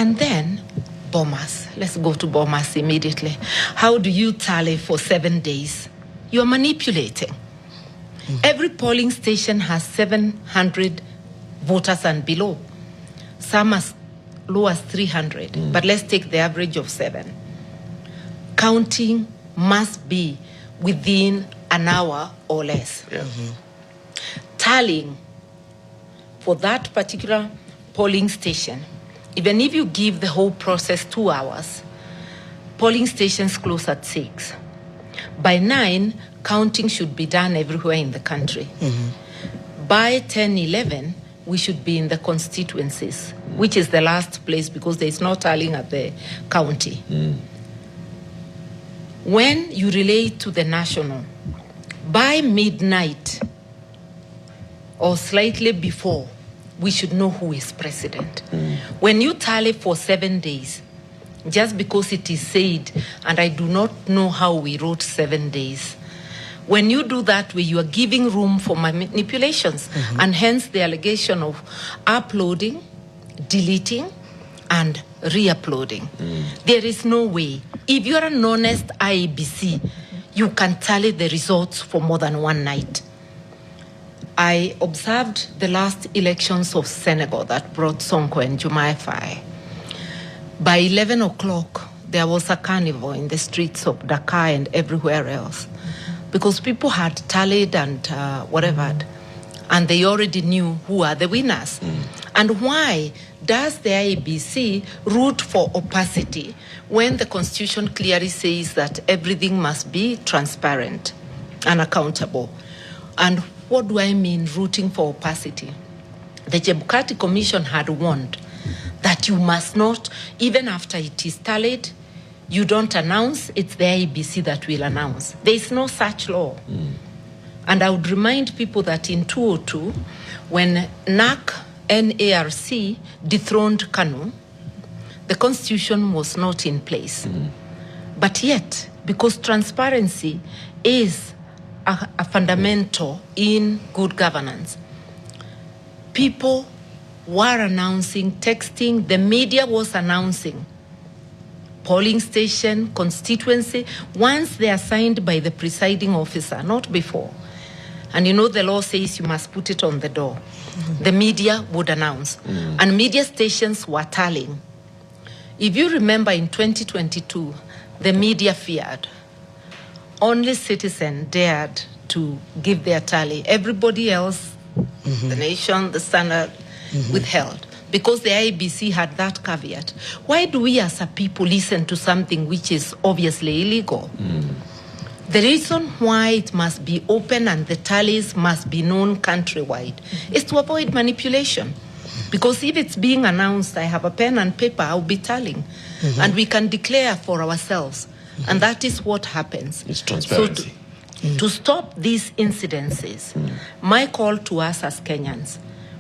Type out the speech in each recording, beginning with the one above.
And then Bomas. Let's go to Bomas immediately. How do you tally for 7 days? You are manipulating. Every polling station has 700 voters and below. Some as low as 300, but let's take the average of 7. Counting must be within an hour or less. Tallying for that particular polling station, even if you give the whole process 2 hours, polling stations close at 6. By 9, counting should be done everywhere in the country. By 10, 11, we should be in the constituencies, which is the last place because there is no tallying at the county. When you relate to the national, by midnight or slightly before, we should know who is president. When you tally for 7 days, just because it is said, and I do not know how we wrote 7 days, when you do that way, you are giving room for manipulations, and hence the allegation of uploading, deleting, and re-uploading. There is no way. If you are an honest IEBC, you can tally the results for more than one night. I observed the last elections of Senegal that brought Sonko and Jumaye Faye. By 11 o'clock, there was a carnival in the streets of Dakar and everywhere else because people had tallied and whatever, and they already knew who are the winners. And why does the IEBC root for opacity when the Constitution clearly says that everything must be transparent and accountable? And what do I mean rooting for opacity? The Chebukati Commission had warned that you must not, even after it is tallied, you don't announce, it's the IEBC that will announce. There is no such law. And I would remind people that in 2002, when NARC dethroned Kanu, the Constitution was not in place. But yet, because transparency is a fundamental in good governance, people were announcing, texting, the media was announcing, polling station, constituency, once they are signed by the presiding officer, not before. And you know the law says you must put it on the door. The media would announce. And media stations were tallying. If you remember in 2022, the media feared. Only Citizen dared to give their tally. Everybody else, the Nation, the Standard, withheld. Because the IEBC had that caveat. Why do we as a people listen to something which is obviously illegal? The reason why it must be open and the tallies must be known countrywide is to avoid manipulation. Because if it's being announced, I have a pen and paper, I'll be tallying. And we can declare for ourselves. And that is what happens. It's transparency. So to stop these incidences, my call to us as Kenyans,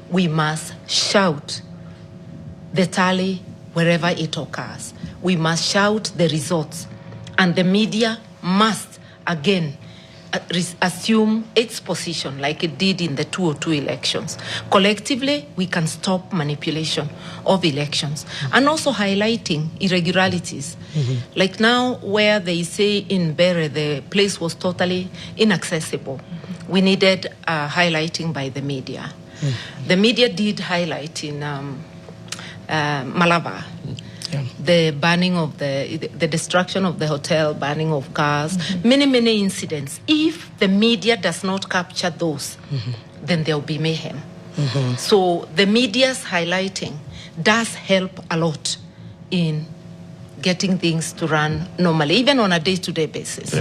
we must shout the tally wherever it occurs. We must shout the results. And the media must, again, assume its position like it did in the 2002 elections. Collectively, we can stop manipulation of elections and also highlighting irregularities. Like now where they say in Bere, the place was totally inaccessible. We needed highlighting by the media. The media did highlight in Malabar. The burning of the destruction of the hotel, burning of cars, many incidents. If the media does not capture those, then there will be mayhem. So the media's highlighting does help a lot in getting things to run normally, even on a day-to-day basis.